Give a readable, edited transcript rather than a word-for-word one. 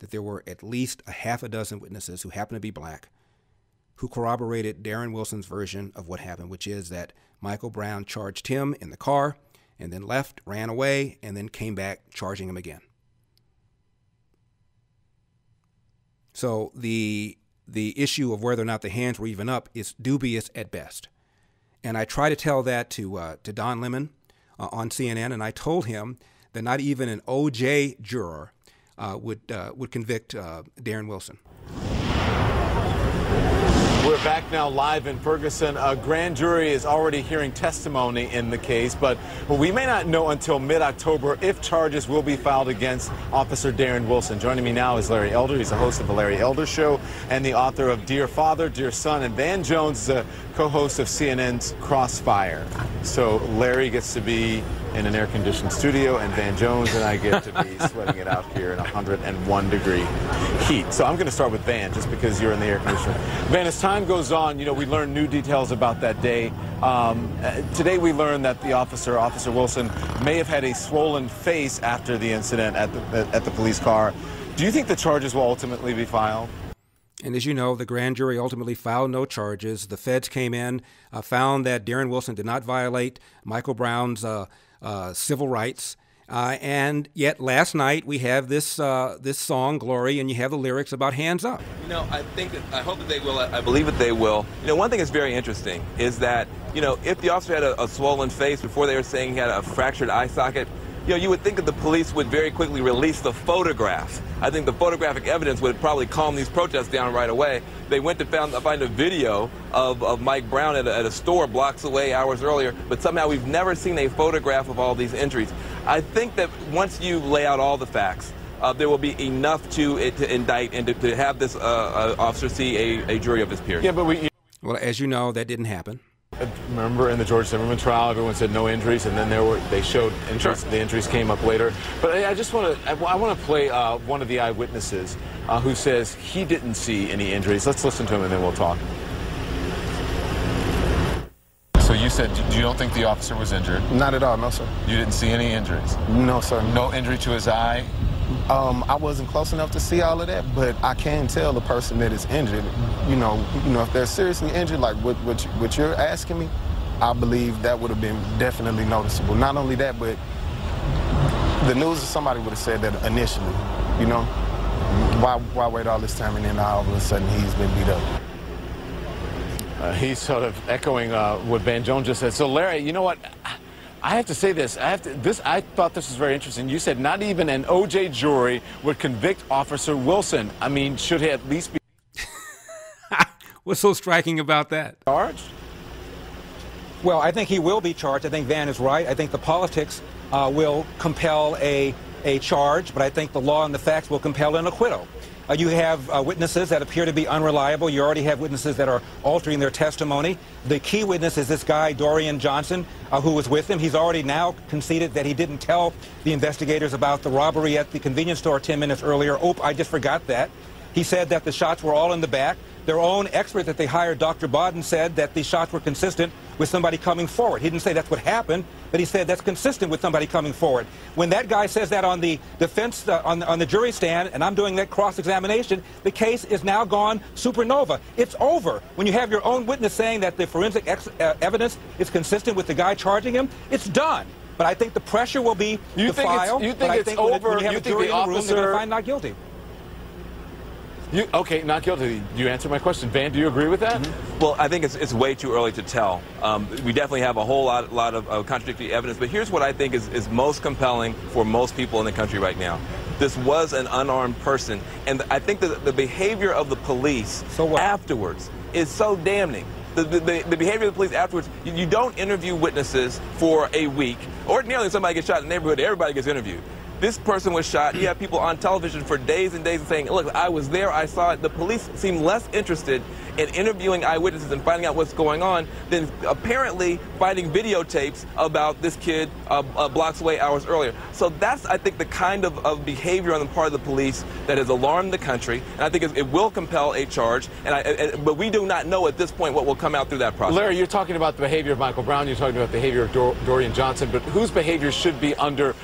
that there were at least a half a dozen witnesses who happened to be black who corroborated Darren Wilson's version of what happened, which is that Michael Brown charged him in the car and then left, ran away, and then came back charging him again. So the issue of whether or not the hands were even up is dubious at best. And I try to tell that to Don Lemon on CNN, and I told him that not even an OJ juror would convict Darren Wilson. We're back now live in Ferguson. A grand jury is already hearing testimony in the case, but we may not know until mid-October if charges will be filed against Officer Darren Wilson. Joining me now is Larry Elder. He's the host of The Larry Elder Show and the author of Dear Father, Dear Son, and Van Jones is a co-host of CNN's Crossfire. So Larry gets to be in an air-conditioned studio, and Van Jones and I get to be sweating it out here in 101-degree heat. So I'm going to start with Van, just because you're in the air conditioner. Van, as time goes on, you know, we learn new details about that day. Today we learned that the Officer Wilson, may have had a swollen face after the incident at the police car. Do you think the charges will ultimately be filed? And as you know, the grand jury ultimately filed no charges. The feds came in, found that Darren Wilson did not violate Michael Brown's civil rights. And yet last night we have this song, Glory, and you have the lyrics about hands up. You know, I hope that they will. I believe that they will. You know, one thing that's very interesting is that, you know, if the officer had a swollen face before they were saying he had a fractured eye socket, you know, you would think that the police would very quickly release the photograph. I think the photographic evidence would probably calm these protests down right away. They went to find a video of Mike Brown at a store blocks away hours earlier, but somehow we've never seen a photograph of all these injuries. I think that once you lay out all the facts, there will be enough to indict and to have this officer see a jury of his peers. Yeah, but well, as you know, that didn't happen. Remember in the George Zimmerman trial, everyone said no injuries, and then they showed injuries. Sure. The injuries came up later. But I just want to play one of the eyewitnesses who says he didn't see any injuries. Let's listen to him, and then we'll talk. So you said you don't think the officer was injured? Not at all, no, sir. You didn't see any injuries? No, sir. No injury to his eye? I wasn't close enough to see all of that, but I can tell the person that is injured. You know, if they're seriously injured, like what you're asking me, I believe that would have been definitely noticeable. Not only that, but the news, somebody would have said that initially. You know, why wait all this time and then all of a sudden he's been beat up? He's sort of echoing what Van Jones just said. So Larry, you know what? I have to say this. I thought this was very interesting. You said not even an OJ jury would convict Officer Wilson. I mean, should he at least be What's so striking about that? charged? Well, I think he will be charged. I think Van is right. I think the politics will compel a charge, but I think the law and the facts will compel an acquittal. You have witnesses that appear to be unreliable. You already have witnesses that are altering their testimony. The key witness is this guy, Dorian Johnson, who was with him. He's already now conceded that he didn't tell the investigators about the robbery at the convenience store 10 minutes earlier. Oh, I just forgot that. He said that the shots were all in the back. Their own expert that they hired, Dr. Bodden, said that the shots were consistent with somebody coming forward. He didn't say that's what happened, but he said that's consistent with somebody coming forward. When that guy says that on the defense, on the jury stand, and I'm doing that cross-examination, the case is now gone supernova. It's over. When you have your own witness saying that the forensic evidence is consistent with the guy charging him, it's done. But I think the pressure will be You the think file. it's over? When you have You a think jury the in the room, they're going to find not guilty. Okay, not guilty. You answered my question. Van, do you agree with that? Mm-hmm. Well, I think it's way too early to tell. We definitely have a whole lot of contradictory evidence, but here's what I think is most compelling for most people in the country right now. This was an unarmed person, and I think that the behavior of the police afterwards is so damning. The behavior of the police afterwards, you don't interview witnesses for a week. Ordinarily, when somebody gets shot in the neighborhood, everybody gets interviewed. This person was shot. You have people on television for days and days saying, look, I was there, I saw it. The police seem less interested in interviewing eyewitnesses and finding out what's going on than apparently finding videotapes about this kid blocks away hours earlier. So that's, I think, the kind of behavior on the part of the police that has alarmed the country, and I think it will compel a charge, but we do not know at this point what will come out through that process. Larry, you're talking about the behavior of Michael Brown, you're talking about the behavior of Dorian Johnson, but whose behavior should be under